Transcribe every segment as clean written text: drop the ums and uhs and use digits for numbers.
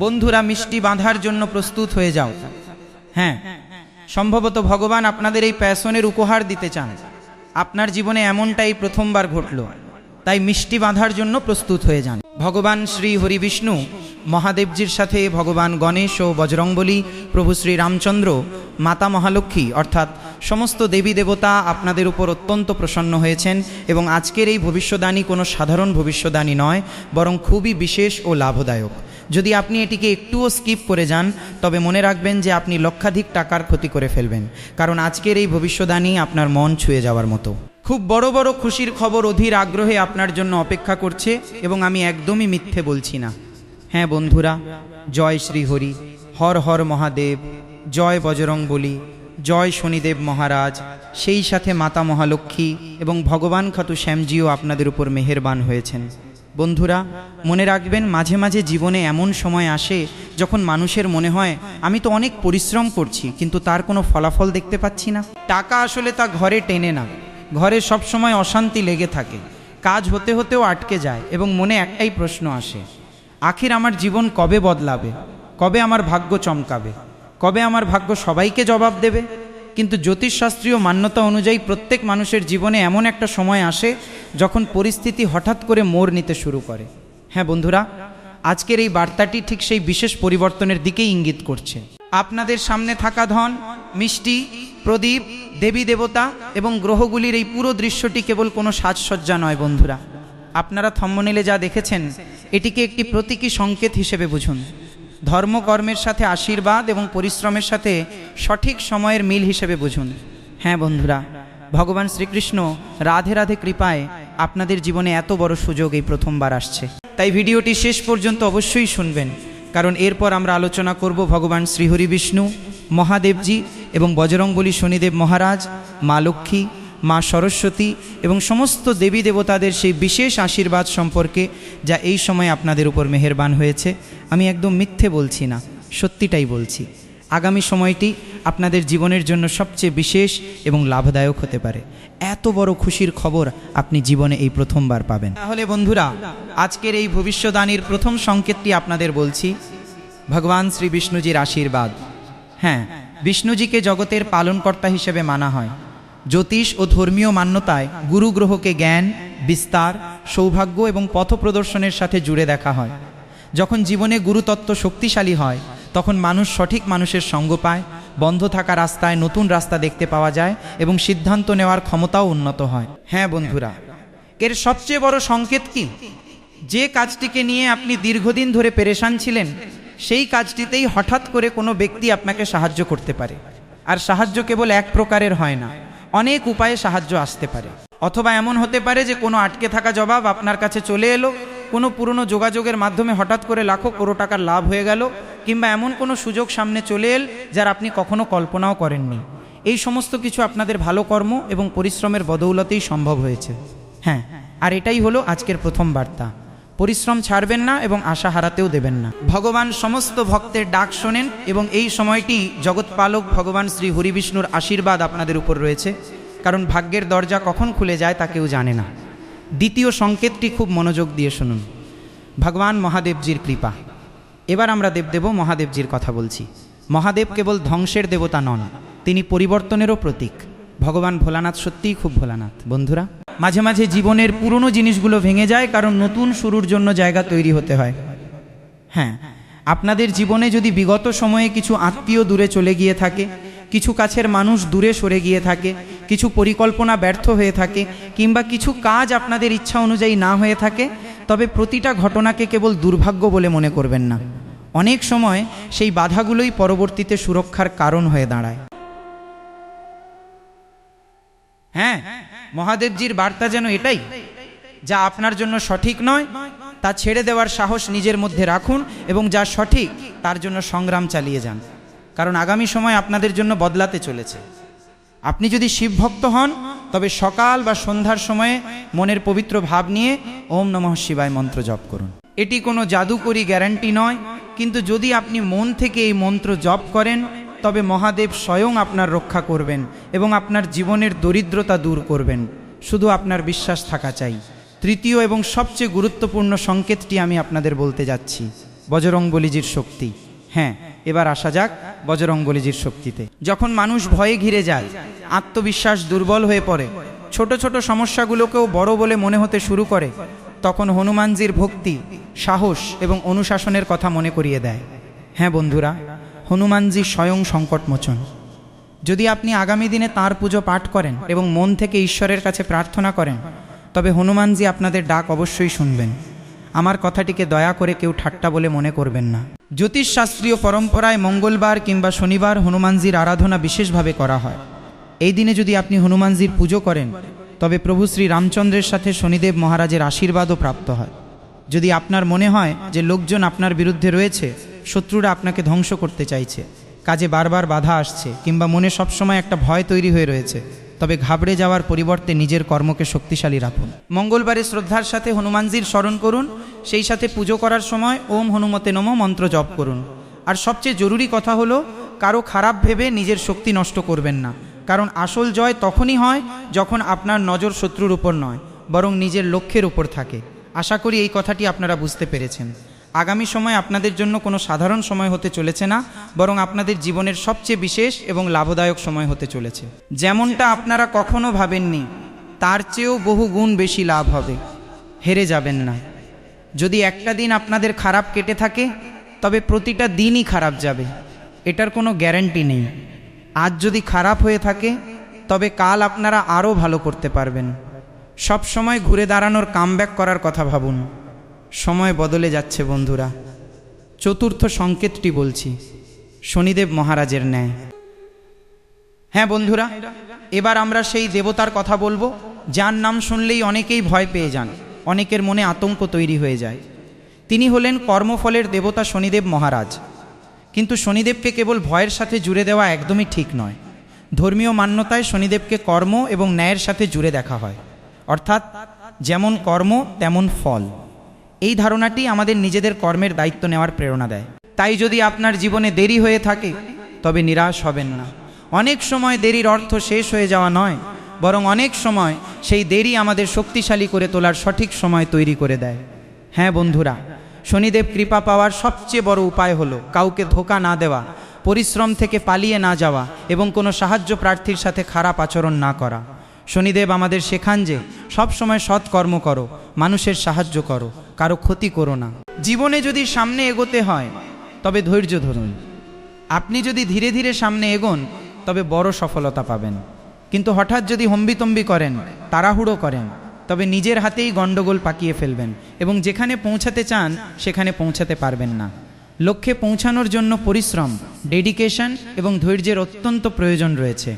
বন্ধুরা মিষ্টি বাঁধার জন্য প্রস্তুত হয়ে যাও। হ্যাঁ, সম্ভবত ভগবান আপনাদের এই প্যাশনের উপহার দিতে চান। আপনার জীবনে এমনটাই প্রথমবার ঘটল, তাই মিষ্টি বাঁধার জন্য প্রস্তুত হয়ে যান। ভগবান শ্রী হরি বিষ্ণু মহাদেবজির সাথে ভগবান গণেশ ও বজরংবলী, প্রভু শ্রী রামচন্দ্র, মাতা মহালক্ষ্মী অর্থাৎ সমস্ত দেবী দেবতা আপনাদের উপর অত্যন্ত প্রসন্ন হয়েছেন এবং আজকের এই ভবিষ্যদ্বাণী কোনো সাধারণ ভবিষ্যদ্বাণী নয়, বরং খুবই বিশেষ ও লাভদায়ক। যদি আপনি এটিকে একটুও স্কিপ করে যান তবে মনে রাখবেন যে আপনি লক্ষাধিক টাকার ক্ষতি করে ফেলবেন, কারণ আজকের এই ভবিষ্যদ্বাণী আপনার মন ছুঁয়ে যাওয়ার মতো। খুব বড় বড় খুশির খবর অধীর আগ্রহে আপনার জন্য অপেক্ষা করছে এবং আমি একদমই মিথ্যে বলছি না। হ্যাঁ বন্ধুরা, জয় শ্রী হরি, হর হর মহাদেব, জয় বজরংবলী, জয় শনিদেব মহারাজ, সেই সাথে মাতা মহালক্ষ্মী এবং ভগবান খাতু শ্যামজিও আপনাদের উপর মেহেরবান হয়েছেন। বন্ধুরা মনে রাখবেন, মাঝে মাঝে জীবনে এমন সময় আসে যখন মানুষের মনে হয় আমি তো অনেক পরিশ্রম করছি কিন্তু তার কোনো ফলাফল দেখতে পাচ্ছি না। টাকা আসলে তা ঘরে টেনে না, ঘরে সব সময় অশান্তি লেগে থাকে, কাজ হতে হতেও আটকে যায় এবং মনে একটাই প্রশ্ন আসে, আখির আমার জীবন কবে বদলাবে, কবে আমার ভাগ্য চমকাবে, কবে আমার ভাগ্য সবাইকে জবাব দেবে। কিন্তু জ্যোতিষশাস্ত্রীয় মান্যতা অনুযায়ী প্রত্যেক মানুষের জীবনে এমন একটা সময় আসে যখন পরিস্থিতি হঠাৎ করে মোড় নিতে শুরু করে। হ্যাঁ বন্ধুরা, আজকের এই বার্তাটি ঠিক সেই বিশেষ পরিবর্তনের দিকেই ইঙ্গিত করছে। আপনাদের সামনে থাকা ধন, মিষ্টি, প্রদীপ, দেবী দেবতা এবং গ্রহগুলির এই পুরো দৃশ্যটি কেবল কোনো সাজসজ্জা নয় বন্ধুরা। আপনারা থম্বনেইলে যা দেখেছেন এটিকে একটি প্রতীকী সংকেত হিসেবে বুঝুন। ধর্মকর্মের সাথে আশীর্বাদ এবং পরিশ্রমের সাথে সঠিক সময়ের মিল হিসেবে বুঝুন। হ্যাঁ বন্ধুরা, ভগবান শ্রীকৃষ্ণ রাধে রাধে কৃপায় আপনাদের জীবনে এত বড় সুযোগ এই প্রথমবার আসছে। তাই ভিডিওটি শেষ পর্যন্ত অবশ্যই শুনবেন, কারণ এরপর আমরা আলোচনা করব ভগবান শ্রীহরি বিষ্ণু, মহাদেবজি এবং বজরংবলী শনিদেব মহারাজ, মা লক্ষ্মী, মা সরস্বতী এবং সমস্ত দেবী দেবতাদের সেই বিশেষ আশীর্বাদ সম্পর্কে যা এই সময় আপনাদের উপর মেহেরবান হয়েছে। আমি একদম মিথ্যে বলছি না, সত্যিটাই বলছি। আগামী সময়টি আপনাদের জীবনের জন্য সবচেয়ে বিশেষ এবং লাভদায়ক হতে পারে। এত বড় খুশির খবর আপনি জীবনে এই প্রথমবার পাবেন। তাহলে বন্ধুরা, আজকের এই ভবিষ্যদ্বাণীর প্রথম সংকেতটি আপনাদের বলছি, ভগবান শ্রী বিষ্ণুজির আশীর্বাদ। হ্যাঁ, বিষ্ণুজিকে জগতের পালনকর্তা হিসেবে মানা হয়। জ্যোতিষ ও ধর্মীয় মান্যতায় গুরু গ্রহকে জ্ঞান, বিস্তার, সৌভাগ্য এবং পথ প্রদর্শনের সাথে জুড়ে দেখা হয়। যখন জীবনে গুরুতত্ত্ব শক্তিশালী হয় তখন মানুষ সঠিক মানুষের সঙ্গ পায়, বন্ধ থাকা রাস্তায় নতুন রাস্তা দেখতে পাওয়া যায় এবং সিদ্ধান্ত নেওয়ার ক্ষমতাও উন্নত হয়। হ্যাঁ বন্ধুরা, এর সবচেয়ে বড় সংকেত কি? যে কাজটিকে নিয়ে আপনি দীর্ঘদিন ধরে পেরেশান ছিলেন সেই কাজটিতেই হঠাৎ করে কোনো ব্যক্তি আপনাকে সাহায্য করতে পারে। আর সাহায্য কেবল এক প্রকারের হয় না, অনেক উপায়ে সাহায্য আসতে পারে। অথবা এমন হতে পারে যে কোনো আটকে থাকা জবাব আপনার কাছে চলে এলো, কোনো পুরনো যোগাযোগের মাধ্যমে হঠাৎ করে লাখো কোটি টাকার লাভ হয়ে গেল, কিংবা এমন কোনো সুযোগ সামনে চলে এল যার আপনি কখনো কল্পনাও করেননি। এই সমস্ত কিছু আপনাদের ভালো কর্ম এবং পরিশ্রমের বদৌলতেই সম্ভব হয়েছে। হ্যাঁ, আর এটাই হলো আজকের প্রথম বার্তা। পরিশ্রম ছাড়বেন না এবং আশা হারাতেও দেবেন না। ভগবান সমস্ত ভক্তের ডাক শোনেন এবং এই সময়টি জগৎপালক ভগবান শ্রী হরি বিষ্ণুর আশীর্বাদ আপনাদের উপর রয়েছে, কারণ ভাগ্যের দরজা কখন খুলে যায় তা কেউ জানে না। দ্বিতীয় সংকেতটি খুব মনোযোগ দিয়ে শুনুন, ভগবান মহাদেবজির কৃপা। এবার আমরা দেবদেব মহাদেবজির কথা বলছি। মহাদেব কেবল ধ্বংসের দেবতা নন, তিনি পরিবর্তনেরও প্রতীক। ভগবান ভোলানাথ সত্যিই খুব ভোলানাথ। বন্ধুরা, মাঝে মাঝে জীবনের পুরনো জিনিসগুলো ভেঙে যায়, কারণ নতুন শুরুর জন্য জায়গা তৈরি হতে হয়। হ্যাঁ, আপনাদের জীবনে যদি বিগত সময়ে কিছু আত্মীয় দূরে চলে গিয়ে থাকে, কিছু কাছের মানুষ দূরে সরে গিয়ে থাকে, কিছু পরিকল্পনা ব্যর্থ হয়ে থাকে, কিংবা কিছু কাজ আপনাদের ইচ্ছা অনুযায়ী না হয়ে থাকে, তবে প্রতিটা ঘটনাকে কেবল দুর্ভাগ্য বলে মনে করবেন না। অনেক সময় সেই বাধাগুলোই পরবর্তীতে সুরক্ষার কারণ হয়ে দাঁড়ায়। হ্যাঁ, মহাদেবজির বার্তা যেন এটাই, যা আপনার জন্য সঠিক নয় তা ছেড়ে দেওয়ার সাহস নিজের মধ্যে রাখুন এবং যা সঠিক তার জন্য সংগ্রাম চালিয়ে যান, কারণ আগামী সময় আপনাদের জন্য বদলাতে চলেছে। আপনি যদি শিব ভক্ত হন তবে সকাল বা সন্ধ্যার সময়ে মনের পবিত্র ভাব নিয়ে ওম নমঃ শিবায় মন্ত্র জপ করুন। এটি কোনো জাদুকরি গ্যারান্টি নয়, কিন্তু যদি আপনি মন থেকে এই মন্ত্র জপ করেন তবে মহাদেব স্বয়ং আপনার রক্ষা করবেন এবং আপনার জীবনের দরিদ্রতা দূর করবেন। শুধু আপনার বিশ্বাস থাকা চাই। তৃতীয় এবং সবচেয়ে গুরুত্বপূর্ণ সংকেতটি আমি আপনাদের বলতে যাচ্ছি। বজরংবলীজির শক্তি। হ্যাঁ, এবার আসা যাক বজরংবলীজির শক্তিতে। যখন মানুষ ভয়ে ঘিরে যায়, আত্মবিশ্বাস দুর্বল হয়ে পড়ে, ছোট ছোট সমস্যাগুলোকেও বড় বলে মনে হতে শুরু করে, তখন হনুমানজির ভক্তি, সাহস এবং অনুশাসনের কথা মনে করিয়ে দেয়। হ্যাঁ বন্ধুরা, হনুমানজি স্বয়ং সংকটমোচন। যদি আপনি আগামী দিনে তাঁর পুজো পাঠ করেন এবং মন থেকে ঈশ্বরের কাছে প্রার্থনা করেন, তবে হনুমানজি আপনাদের ডাক অবশ্যই শুনবেন। আমার কথাটিকে দয়া করে কেউ ঠাট্টা বলে মনে করবেন না। জ্যোতিষশাস্ত্রীয় পরম্পরায় মঙ্গলবার কিংবা শনিবার হনুমানজির আরাধনা বিশেষভাবে করা হয়। এই দিনে যদি আপনি হনুমানজির পুজো করেন, তবে প্রভু শ্রী রামচন্দ্রের সাথে শনিদেব মহারাজের আশীর্বাদও প্রাপ্ত হয়। যদি আপনার মনে হয় যে লোকজন আপনার বিরুদ্ধে রয়েছে, শত্রুরা আপনাকে ধ্বংস করতে চাইছে, কাজে বারবার বাধা আসছে, কিংবা মনে সবসময় একটা ভয় তৈরি হয়ে রয়েছে, তবে ঘাবড়ে যাওয়ার পরিবর্তে নিজের কর্মকে শক্তিশালী রাখুন। মঙ্গলবারে শ্রদ্ধার সাথে হনুমানজির স্মরণ করুন, সেই সাথে পুজো করার সময় ওম হনুমতে নমঃ মন্ত্র জপ করুন। আর সবচেয়ে জরুরি কথা হলো, কারো খারাপ ভেবে নিজের শক্তি নষ্ট করবেন না, কারণ আসল জয় তখনই হয় যখন আপনার নজর শত্রুর উপর নয়, বরং নিজের লক্ষ্যের উপর থাকে। আশা করি এই কথাটি আপনারা বুঝতে পেরেছেন। আগামী সময় আপনাদের জন্য কোনো সাধারণ সময় হতে চলেছে না, বরং আপনাদের জীবনের সবচেয়ে বিশেষ এবং লাভদায়ক সময় হতে চলেছে। যেমনটা আপনারা কখনো ভাবেননি, তার চেয়েও বহু গুণ বেশি লাভ হবে। হেরে যাবেন না। যদি একটা দিন আপনাদের খারাপ কেটে থাকে, তবে প্রতিটা দিনই খারাপ যাবে, এটার কোনো গ্যারান্টি নেই। আজ যদি খারাপ হয়ে থাকে, তবে কাল আপনারা আরও ভালো করতে পারবেন। সব সময় ঘুরে দাঁড়ানোর কামব্যাক করার কথা ভাবুন। সময় বদলে যাচ্ছে বন্ধুরা। চতুর্থ সংকেতটি বলছি, শনিদেব মহারাজের ন্যায়। হ্যাঁ বন্ধুরা, এবার আমরা সেই দেবতার কথা বলবো, যার নাম শুনলেই অনেকেই ভয় পেয়ে যান, অনেকের মনে আতঙ্ক তৈরি হয়ে যায়। তিনি হলেন কর্মফলের দেবতা শনিদেব মহারাজ। কিন্তু শনিদেবকে কেবল ভয়ের সাথে জুড়ে দেওয়া একদমই ঠিক নয়। ধর্মীয় মান্যতায় শনিদেবকে কর্ম এবং ন্যায়ের সাথে জুড়ে দেখা হয়, অর্থাৎ যেমন কর্ম তেমন ফল। এই ধারণাটি আমাদের নিজেদের কর্মের দায়িত্ব নেওয়ার প্রেরণা দেয়। তাই যদি আপনার জীবনে দেরি হয়ে থাকে, তবে নিরাশ হবেন না। অনেক সময় দেরির অর্থ শেষ হয়ে যাওয়া নয়, বরং অনেক সময় সেই দেরি আমাদের শক্তিশালী করে তোলার সঠিক সময় তৈরি করে দেয়। হ্যাঁ বন্ধুরা, শনিদেব কৃপা পাওয়ার সবচেয়ে বড় উপায় হলো কাউকে ধোঁকা না দেওয়া, পরিশ্রম থেকে পালিয়ে না যাওয়া এবং কোনো সাহায্য প্রার্থীর সাথে খারাপ আচরণ না করা। শনিদেব আমাদের শেখান যে সবসময় সৎ কর্ম করো, মানুষের সাহায্য করো, কারো ক্ষতি করো না। জীবনে যদি সামনে এগোতে হয়, তবে ধৈর্য ধরুন। আপনি যদি ধীরে ধীরে সামনে এগোন, তবে বড় সফলতা পাবেন। কিন্তু হঠাৎ যদি হম্বিতম্বি করেন, তাড়াহুড়ো করেন, তবে নিজের হাতেই গণ্ডগোল পাকিয়ে ফেলবেন এবং যেখানে পৌঁছাতে চান সেখানে পৌঁছাতে পারবেন না। লক্ষ্যে পৌঁছানোর জন্য পরিশ্রম, ডেডিকেশন এবং ধৈর্যের অত্যন্ত প্রয়োজন রয়েছে।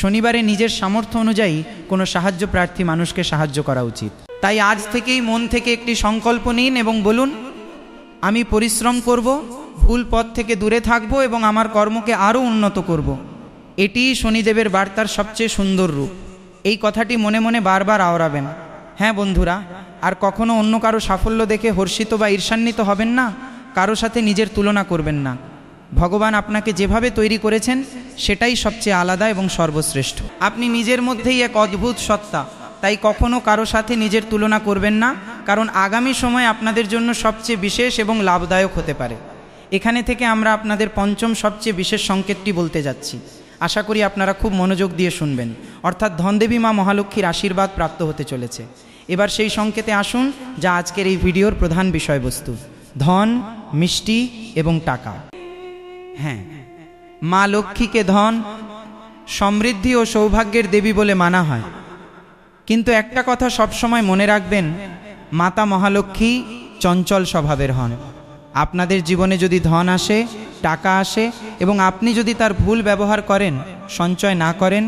শনিবারে নিজের সামর্থ্য অনুযায়ী কোনো সাহায্য প্রার্থী মানুষকে সাহায্য করা উচিত। তাই আজ থেকেই মন থেকে একটি সংকল্প নিন এবং বলুন, আমি পরিশ্রম করব, ভুল পথ থেকে দূরে থাকব এবং আমার কর্মকে আরও উন্নত করব। এটিই শনিদেবের বার্তার সবচেয়ে সুন্দর রূপ। এই কথাটি মনে মনে বারবার আওড়াবেন। হ্যাঁ বন্ধুরা, আর কখনো অন্য কারো সাফল্য দেখে হর্ষিত বা ঈর্ষান্বিত হবেন না, কারো সাথে নিজের তুলনা করবেন না। ভগবান আপনাকে যেভাবে তৈরি করেছেন সেটাই সবচেয়ে আলাদা এবং সর্বশ্রেষ্ঠ। আপনি নিজের মধ্যেই এক অদ্ভুত সত্তা, তাই কখনো কারো সাথে নিজের তুলনা করবেন না, কারণ আগামী সময় আপনাদের জন্য সবচেয়ে বিশেষ এবং লাভদায়ক হতে পারে। এখানে থেকে আমরা আপনাদের পঞ্চম সবচেয়ে বিশেষ সংকেতটি বলতে যাচ্ছি। আশা করি আপনারা খুব মনোযোগ দিয়ে শুনবেন, অর্থাৎ ধনদেবী মা মহালক্ষ্মীর আশীর্বাদ প্রাপ্ত হতে চলেছে। এবার সেই সংকেতে আসুন, যা আজকের এই ভিডিওর প্রধান বিষয়বস্তু, ধন, মিষ্টি এবং টাকা। হ্যাঁ, মা লক্ষ্মীকে ধন, সমৃদ্ধি ও সৌভাগ্যের দেবী বলে মানা হয়। কিন্তু একটা কথা সবসময় মনে রাখবেন, মাতা মহালক্ষ্মী চঞ্চল স্বভাবের হন। আপনাদের জীবনে যদি ধন আসে, টাকা আসে এবং আপনি যদি তার ভুল ব্যবহার করেন, সঞ্চয় না করেন,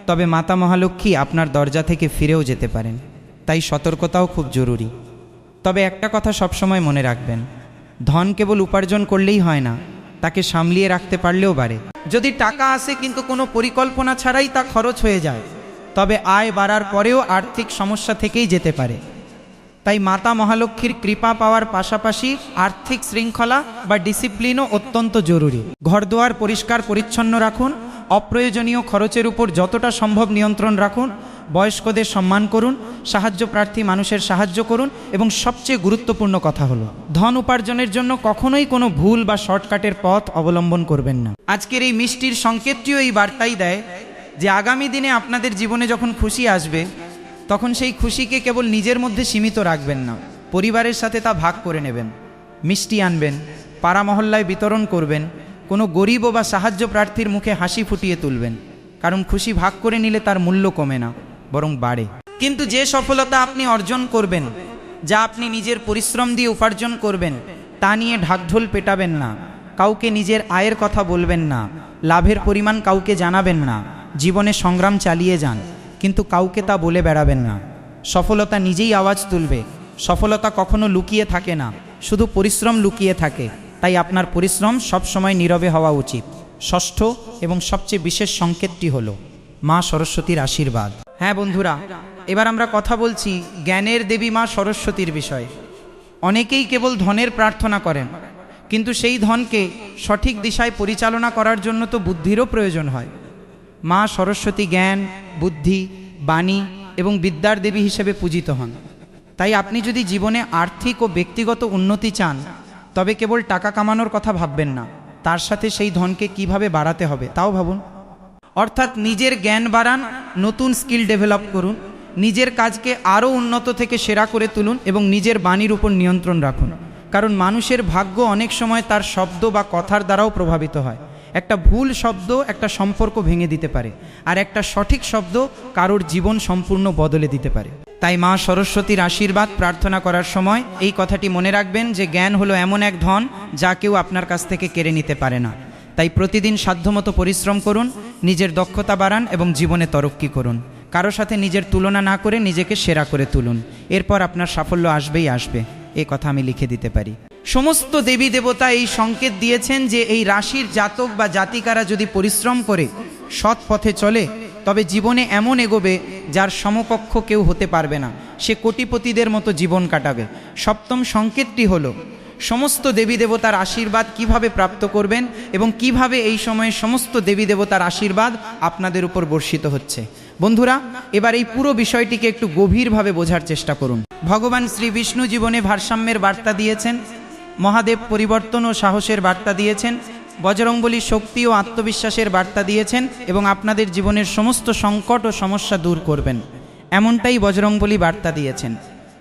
তবে মাতা মহালক্ষ্মী আপনার দরজা থেকে ফিরেও যেতে পারেন। তাই সতর্কতাও খুব জরুরি। তবে একটা কথা সবসময় মনে রাখবেন, ধন কেবল উপার্জন করলেই হয় না, তাকে সামলিয়ে রাখতে পারলেও বাড়ে। যদি টাকা আসে কিন্তু কোনো পরিকল্পনা ছাড়াই তা খরচ হয়ে যায়, তবে আয় বাড়ার পরেও আর্থিক সমস্যা থেকেই যেতে পারে। তাই মাতা মহালক্ষ্মীর কৃপা পাওয়ার পাশাপাশি আর্থিক শৃঙ্খলা বা ডিসিপ্লিনও অত্যন্ত জরুরি। ঘরদুয়ার পরিষ্কার পরিচ্ছন্ন রাখুন, অপ্রয়োজনীয় খরচের উপর যতটা সম্ভব নিয়ন্ত্রণ রাখুন, বয়স্কদের সম্মান করুন, সাহায্য প্রার্থী মানুষের সাহায্য করুন, এবং সবচেয়ে গুরুত্বপূর্ণ কথা হলো ধন উপার্জনের জন্য কখনোই কোনো ভুল বা শর্টকাটের পথ অবলম্বন করবেন না। আজকের এই মিষ্টির সংকেতটিও এই বার্তাই দেয় যে আগামী দিনে আপনাদের জীবনে যখন খুশি আসবে তখন সেই খুশিকে কেবল নিজের মধ্যে সীমিত রাখবেন না, পরিবারের সাথে তা ভাগ করে নেবেন। মিষ্টি আনবেন, পাড়া মহল্লায় বিতরণ করবেন, কোনো গরিব বা সাহায্য প্রার্থীর মুখে হাসি ফুটিয়ে তুলবেন, কারণ খুশি ভাগ করে নিলে তার মূল্য কমে না, বরং বাড়ে। কিন্তু যে সফলতা আপনি অর্জন করবেন, যা আপনি নিজের পরিশ্রম দিয়ে উপার্জন করবেন, তা নিয়ে ঢাকঢোল পেটাবেন না, কাউকে নিজের আয়ের কথা বলবেন না, লাভের পরিমাণ কাউকে জানাবেন না, জীবনে সংগ্রাম চালিয়ে যান, কিন্তু কাউকে তা বলে বেড়াবেন না। সফলতা নিজেই আওয়াজ তুলবে। সফলতা কখনো লুকিয়ে থাকে না, শুধু পরিশ্রম লুকিয়ে থাকে। তাই আপনার পরিশ্রম সবসময় নীরবে হওয়া উচিত। ষষ্ঠ এবং সবচেয়ে বিশেষ সংকেতটি হলো মা সরস্বতীর আশীর্বাদ। হ্যাঁ বন্ধুরা, এবার আমরা কথা বলছি জ্ঞানের দেবী মা সরস্বতীর বিষয়ে। অনেকেই কেবল ধনের প্রার্থনা করেন, কিন্তু সেই ধনকে সঠিক দিশায় পরিচালনা করার জন্য তো বুদ্ধিরও প্রয়োজন হয়। মা সরস্বতী জ্ঞান, বুদ্ধি, বাণী এবং বিদ্যার দেবী হিসেবে পূজিত হন। তাই আপনি যদি জীবনে আর্থিক ও ব্যক্তিগত উন্নতি চান, তবে কেবল টাকা কামানোর কথা ভাববেন না, তার সাথে সেই ধনকে কিভাবে বাড়াতে হবে তাও ভাবুন। অর্থাৎ নিজের জ্ঞান বাড়ান, নতুন স্কিল ডেভেলপ করুন, নিজের কাজকে আরও উন্নত থেকে সেরা করে তুলুন এবং নিজের বাণীর উপর নিয়ন্ত্রণ রাখুন। কারণ মানুষের ভাগ্য অনেক সময় তার শব্দ বা কথার দ্বারাও প্রভাবিত হয়। একটা ভুল শব্দ একটা সম্পর্ক ভেঙে দিতে পারে, আর একটা সঠিক শব্দ কারোর জীবন সম্পূর্ণ বদলে দিতে পারে। তাই মা সরস্বতীর আশীর্বাদ প্রার্থনা করার সময় এই কথাটি মনে রাখবেন যে জ্ঞান হলো এমন এক ধন যা কেউ আপনার কাছ থেকে কেড়ে নিতে পারে না। তাই প্রতিদিন সাধ্যমতো পরিশ্রম করুন, নিজের দক্ষতা বাড়ান এবং জীবনে তরক্কি করুন। কারো সাথে নিজের তুলনা না করে নিজেকে সেরা করে তুলুন। এরপর আপনার সাফল্য আসবেই আসবে, এ কথা আমি লিখে দিতে পারি। সমস্ত দেবী দেবতা এই সংকেত দিয়েছেন যে এই রাশির জাতক বা জাতিকারা যদি পরিশ্রম করে সৎ পথে চলে, তবে জীবনে এমন এগোবে যার সমকক্ষ কেউ হতে পারবে না। সে কোটিপতিদের মতো জীবন কাটাবে। সপ্তম সংকেতটি হলো সমস্ত দেবী দেবতার আশীর্বাদ কিভাবে প্রাপ্ত করবেন এবং কিভাবে এই সময়ে সমস্ত দেবী দেবতার আশীর্বাদ আপনাদের উপর বর্ষিত হচ্ছে। বন্ধুরা, এবার এই পুরো বিষয়টিকে একটু গভীরভাবে বোঝার চেষ্টা করুন। ভগবান শ্রী বিষ্ণু জীবনে ভারসাম্যের বার্তা দিয়েছেন, মহাদেব পরিবর্তন ও সাহসের বার্তা দিয়েছেন, বজরংবলী শক্তি ও আত্মবিশ্বাসের বার্তা দিয়েছেন এবং আপনাদের জীবনের সমস্ত সংকট ও সমস্যা দূর করবেন, এমনটাই বজরংবলী বার্তা দিয়েছেন।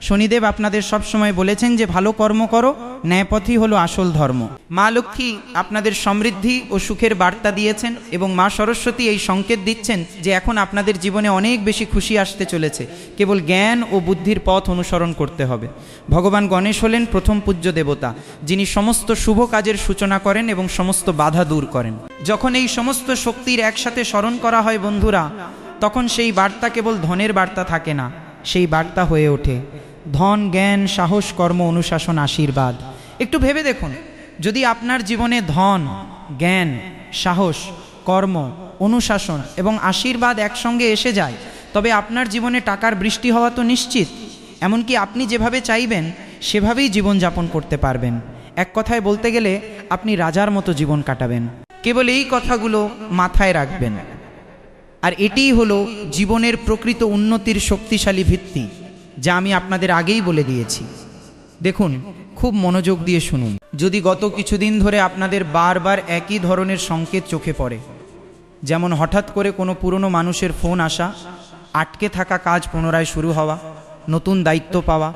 শনিদেব আপনাদের সব সময় বলেছেন যে ভালো কর্ম করো, ন্যায়পথই হলো আসল ধর্ম। মা লক্ষ্মী আপনাদের সমৃদ্ধি ও সুখের বার্তা দিয়েছেন এবং মা সরস্বতী এই সংকেত দিচ্ছেন যে এখন আপনাদের জীবনে অনেক বেশি খুশি আসতে চলেছে, কেবল জ্ঞান ও বুদ্ধির পথ অনুসরণ করতে হবে। ভগবান গণেশ হলেন প্রথম পূজ্য দেবতা, যিনি সমস্ত শুভ কাজের সূচনা করেন এবং সমস্ত বাধা দূর করেন। যখন এই সমস্ত শক্তির একসাথে স্মরণ করা হয় বন্ধুরা, তখন সেই বার্তা কেবল ধনের বার্তা থাকে না, সেই বার্তা হয়ে ওঠে ধন, জ্ঞান, সাহস, কর্ম, অনুশাসন, আশীর্বাদ। একটু ভেবে দেখুন, যদি আপনার জীবনে ধন, জ্ঞান, সাহস, কর্ম, অনুশাসন এবং আশীর্বাদ একসঙ্গে এসে যায়, তবে আপনার জীবনে টাকার বৃষ্টি হওয়া তো নিশ্চিত। এমনকি আপনি যেভাবে চাইবেন সেভাবেই জীবনযাপন করতে পারবেন। এক কথায় বলতে গেলে আপনি রাজার মতো জীবন কাটাবেন। কেবল এই কথাগুলো মাথায় রাখবেন। আর এটিই হলো জীবনের প্রকৃত উন্নতির শক্তিশালী ভিত্তি, যা আমি আপনাদের আগেই বলে দিয়েছি। দেখুন, খুব মনোযোগ দিয়ে শুনুন। যদি গত কিছুদিন ধরে আপনাদের বারবার একই ধরনের সংকেত চোখে পড়ে, যেমন হঠাৎ করে কোনো পুরনো মানুষের ফোন আসা, আটকে থাকা কাজ পুনরায় শুরু হওয়া, নতুন দায়িত্ব পাওয়া,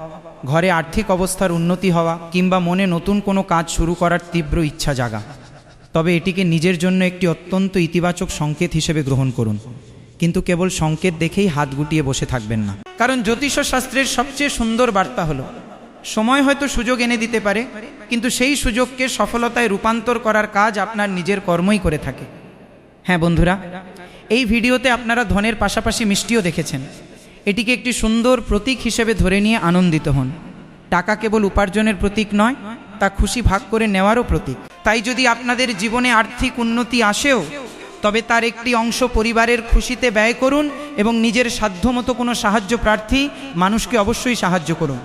ঘরে আর্থিক অবস্থার উন্নতি হওয়া কিংবা মনে নতুন কোনো কাজ শুরু করার তীব্র ইচ্ছা জাগা, তবে এটিকে নিজের জন্য একটি অত্যন্ত ইতিবাচক সংকেত হিসেবে গ্রহণ করুন। কিন্তু কেবল সংকেত দেখেই হাত গুটিয়ে বসে থাকবেন না, কারণ জ্যোতিষ শাস্ত্রের সবচেয়ে সুন্দর বার্তা হলো সময় হয়তো সুযোগ এনে দিতে পারে, কিন্তু সেই সুযোগকে সফলতায় রূপান্তর করার কাজ আপনার নিজের কর্মই করে থাকে। হ্যাঁ বন্ধুরা, এই ভিডিওতে আপনারা ধনের পাশাপাশি মিষ্টিও দেখেছেন। এটিকে একটি সুন্দর প্রতীক হিসেবে ধরে নিয়ে আনন্দিত হন। টাকা কেবল উপার্জনের প্রতীক নয়, তা খুশি ভাগ করে নেওয়ারও প্রতীক। তাই যদি আপনাদের জীবনে আর্থিক উন্নতি আসেও, তবে তার একটি অংশ পরিবারের খুশিতে ব্যয় করুন এবং নিজের সাধ্যমতো কোনো সাহায্য প্রার্থী মানুষকে অবশ্যই সাহায্য করুন।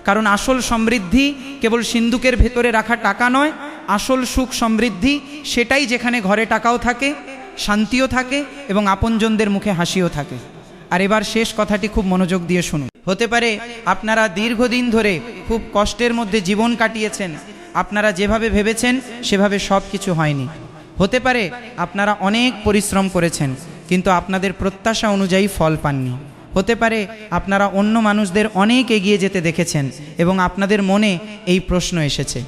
কারণ আসল সমৃদ্ধি কেবল সিন্দুকের ভেতরে রাখা টাকা নয়, আসল সুখ সমৃদ্ধি সেটাই যেখানে ঘরে টাকাও থাকে, শান্তিও থাকে এবং আপনজনদের মুখে হাসিও থাকে। আর এবার শেষ কথাটি খুব মনোযোগ দিয়ে শুনুন। হতে পারে আপনারা দীর্ঘদিন ধরে খুব কষ্টের মধ্যে জীবন কাটিয়েছেন, আপনারা যেভাবে ভেবেছেন সেভাবে সব কিছু হয়নি। হতে পারে আপনারা অনেক পরিশ্রম করেছেন কিন্তু আপনাদের প্রত্যাশা অনুযায়ী ফল পাননি। হতে পারে আপনারা অন্য মানুষদের অনেক এগিয়ে যেতে দেখেছেন এবং আপনাদের মনে এই প্রশ্ন এসেছে,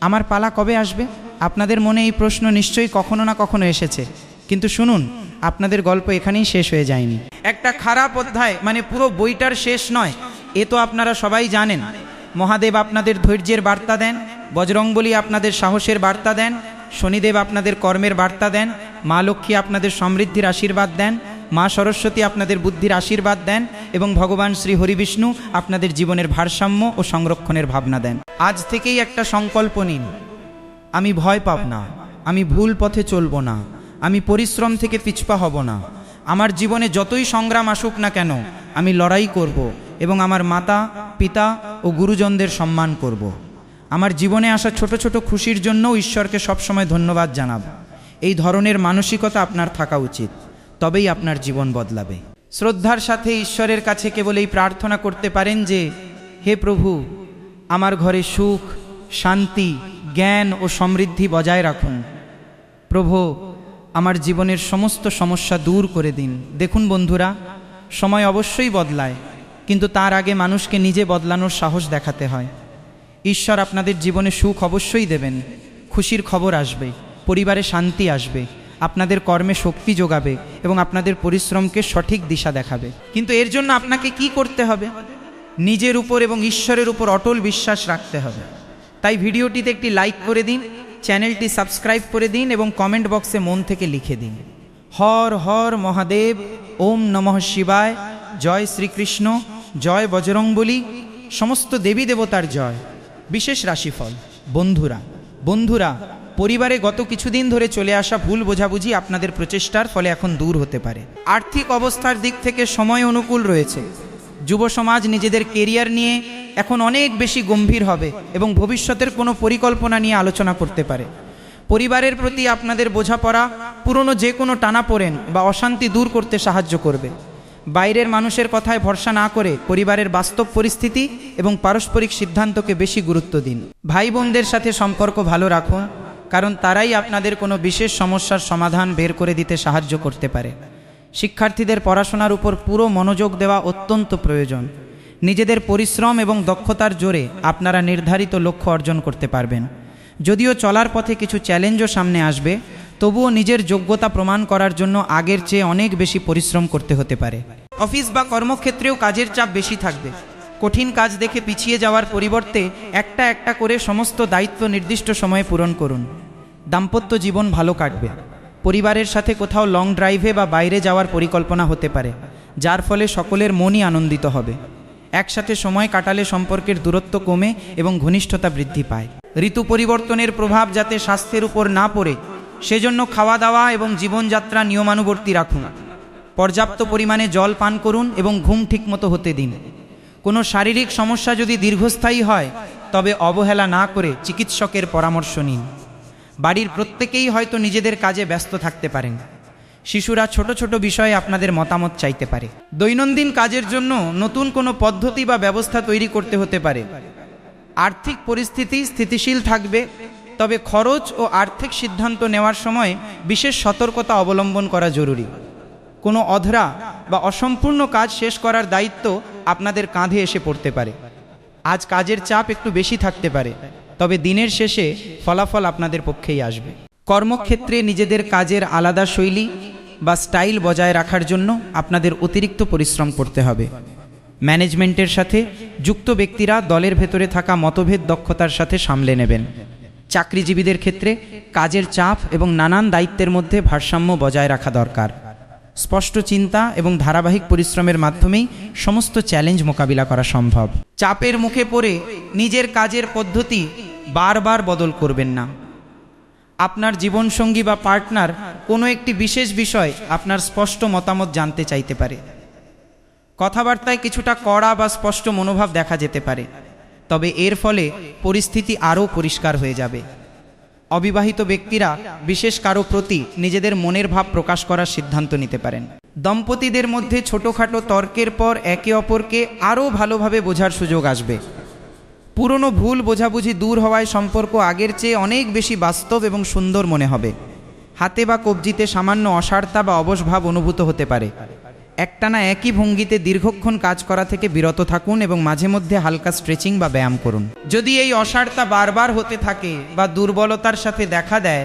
আমার পালা কবে আসবে? আপনাদের মনে এই প্রশ্ন নিশ্চয়ই কখনো না কখনো এসেছে। কিন্তু শুনুন, আপনাদের গল্প এখানেই শেষ হয়ে যায়নি। একটা খারাপ অধ্যায় মানে পুরো বইটার শেষ নয়, এ তো আপনারা সবাই জানেন। মহাদেব আপনাদের ধৈর্যের বার্তা দেন, বজরংবলী আপনাদের সাহসের বার্তা দেন, শনিদেব আপনাদের কর্মের বার্তা দেন, মা লক্ষ্মী আপনাদের সমৃদ্ধির আশীর্বাদ দেন, মা সরস্বতী আপনাদের বুদ্ধির আশীর্বাদ দেন এবং ভগবান শ্রী হরিবিষ্ণু আপনাদের জীবনের ভারসাম্য ও সংরক্ষণের ভাবনা দেন। আজ থেকেই একটা সংকল্প নিন, আমি ভয় পাব না, আমি ভুল পথে চলব না, আমি পরিশ্রম থেকে পিছপা হব না, আমার জীবনে যতই সংগ্রাম আসুক না কেন আমি লড়াই করব এবং আমার মাতা পিতা ও গুরুজনদের সম্মান করব। আমার জীবনে আসা ছোট ছোট খুশির জন্যও ঈশ্বরকে সবসময় ধন্যবাদ জানাব। এই ধরনের মানসিকতা আপনার থাকা উচিত, তবেই আপনার জীবন বদলাবে। শ্রদ্ধার সাথে ঈশ্বরের কাছে কেবল এই প্রার্থনা করতে পারেন যে, হে প্রভু, আমার ঘরে সুখ, শান্তি, জ্ঞান ও সমৃদ্ধি বজায় রাখুন। প্রভু, আমার জীবনের সমস্ত সমস্যা দূর করে দিন। দেখুন বন্ধুরা, সময় অবশ্যই বদলায়, কিন্তু তার আগে মানুষকে নিজে বদলানোর সাহস দেখাতে হয়। ঈশ্বর আপনাদের জীবনে সুখ অবশ্যই দেবেন, খুশির খবর আসবে, পরিবারে শান্তি আসবে, আপনাদের কর্মে শক্তি যোগাবে এবং আপনাদের পরিশ্রমকে সঠিক দিশা দেখাবে। কিন্তু এর জন্য আপনাকে কি করতে হবে? নিজের উপর এবং ঈশ্বরের উপর অটল বিশ্বাস রাখতে হবে। তাই ভিডিওটিতে একটি লাইক করে দিন, চ্যানেলটি সাবস্ক্রাইব করে দিন এবং কমেন্ট বক্সে মন থেকে লিখে দিন, হর হর মহাদেব, ওম নমঃ শিবায়, জয় শ্রীকৃষ্ণ, জয় বজরংবলী, সমস্ত দেবী দেবতার জয়। বিশেষ রাশিফল। বন্ধুরা, পরিবারে গত কিছুদিন ধরে চলে আসা ভুল বোঝাবুঝি আপনাদের প্রচেষ্টার ফলে এখন দূর হতে পারে। আর্থিক অবস্থার দিক থেকে সময় অনুকূল রয়েছে। যুব সমাজ নিজেদের কেরিয়ার নিয়ে এখন অনেক বেশি গম্ভীর হবে এবং ভবিষ্যতের কোনো পরিকল্পনা নিয়ে আলোচনা করতে পারে। পরিবারের প্রতি আপনাদের বোঝাপড়া পুরনো যে কোনো টানাপোড়েন বা অশান্তি দূর করতে সাহায্য করবে। বাইরের মানুষের কথায় ভরসা না করে পরিবারের বাস্তব পরিস্থিতি এবং পারস্পরিক সিদ্ধান্তকে বেশি গুরুত্ব দিন। ভাই বোনদের সাথে সম্পর্ক ভালো রাখুন, কারণ তারাই আপনাদের কোনো বিশেষ সমস্যার সমাধান বের করে দিতে সাহায্য করতে পারে। শিক্ষার্থীদের পড়াশোনার উপর পুরো মনোযোগ দেওয়া অত্যন্ত প্রয়োজন। নিজেদের পরিশ্রম এবং দক্ষতার জোরে আপনারা নির্ধারিত লক্ষ্য অর্জন করতে পারবেন। যদিও চলার পথে কিছু চ্যালেঞ্জও সামনে আসবে, তবুও নিজের যোগ্যতা প্রমাণ করার জন্য আগের চেয়ে অনেক বেশি পরিশ্রম করতে হতে পারে। অফিস বা কর্মক্ষেত্রেও কাজের চাপ বেশি থাকবে। কঠিন কাজ দেখে পিছিয়ে যাওয়ার পরিবর্তে একটা একটা করে সমস্ত দায়িত্ব নির্দিষ্ট সময়ে পূরণ করুন। দাম্পত্য জীবন ভালো কাটবে। পরিবারের সাথে কোথাও লং ড্রাইভে বা বাইরে যাওয়ার পরিকল্পনা হতে পারে, যার ফলে সকলের মনই আনন্দিত হবে। একসাথে সময় কাটালে সম্পর্কের দূরত্ব কমে এবং ঘনিষ্ঠতা বৃদ্ধি পায়। ঋতু পরিবর্তনের প্রভাব যাতে স্বাস্থ্যের উপর না পড়ে, সেজন্য খাওয়া দাওয়া এবং জীবনযাত্রা নিয়মানুবর্তী রাখুন। পর্যাপ্ত পরিমাণে জল পান করুন এবং ঘুম ঠিকমতো হতে দিন। কোনো শারীরিক সমস্যা যদি দীর্ঘস্থায়ী হয়, তবে অবহেলা না করে চিকিৎসকের পরামর্শ নিন। বাড়ির প্রত্যেকেই হয়তো নিজেদের কাজে ব্যস্ত থাকতে পারেন। শিশুরা ছোট ছোট বিষয়ে আপনাদের মতামত চাইতে পারে। দৈনন্দিন কাজের জন্য নতুন কোনো পদ্ধতি বা ব্যবস্থা তৈরি করতে হতে পারে। আর্থিক পরিস্থিতি স্থিতিশীল থাকবে, তবে খরচ ও আর্থিক সিদ্ধান্ত নেওয়ার সময় বিশেষ সতর্কতা অবলম্বন করা জরুরি। কোনো অধরা বা অসম্পূর্ণ কাজ শেষ করার দায়িত্ব আপনাদের কাঁধে এসে পড়তে পারে। আজ কাজের চাপ একটু বেশি থাকতে পারে, তবে দিনের শেষে ফলাফল আপনাদের পক্ষেই আসবে। কর্মক্ষেত্রে নিজেদের কাজের আলাদা শৈলী বা স্টাইল বজায় রাখার জন্য আপনাদের অতিরিক্ত পরিশ্রম করতে হবে। ম্যানেজমেন্টের সাথে যুক্ত ব্যক্তিরা দলের ভেতরে থাকা মতভেদ দক্ষতার সাথে সামলে নেবেন। চাকরিজীবীদের ক্ষেত্রে কাজের চাপ এবং নানান দায়িত্বের মধ্যে ভারসাম্য বজায় রাখা দরকার। স্পষ্ট চিন্তা এবং ধারাবাহিক পরিশ্রমের মাধ্যমেই সমস্ত চ্যালেঞ্জ মোকাবিলা করা সম্ভব। চাপের মুখে পড়ে নিজের কাজের পদ্ধতি বারবার বদল করবেন না। আপনার জীবনসঙ্গী বা পার্টনার কোনো একটি বিশেষ বিষয় আপনার স্পষ্ট মতামত জানতে চাইতে পারে। কথাবার্তায় কিছুটা কড়া বা স্পষ্ট মনোভাব দেখা যেতে পারে, তবে এর ফলে পরিস্থিতি আরও পরিষ্কার হয়ে যাবে। অবিবাহিত ব্যক্তিরা বিশেষ কারো প্রতি নিজেদের মনের ভাব প্রকাশ করার সিদ্ধান্ত নিতে পারেন। দম্পতিদের মধ্যে ছোটোখাটো তর্কের পর একে অপরকে আরও ভালোভাবে বোঝার সুযোগ আসবে। পুরনো ভুল বোঝাবুঝি দূর হওয়ায় সম্পর্ক আগের চেয়ে অনেক বেশি বাস্তব এবং সুন্দর মনে হবে। হাতে বা কবজিতে সামান্য অসাড়তা বা অবসভাব অনুভূত হতে পারে। একটানা একই ভঙ্গিতে দীর্ঘক্ষণ কাজ করা থেকে বিরত থাকুন এবং মাঝে মধ্যে হালকা স্ট্রেচিং বা ব্যায়াম করুন। যদি এই অসাড়তা বারবার হতে থাকে বা দুর্বলতার সাথে দেখা দেয়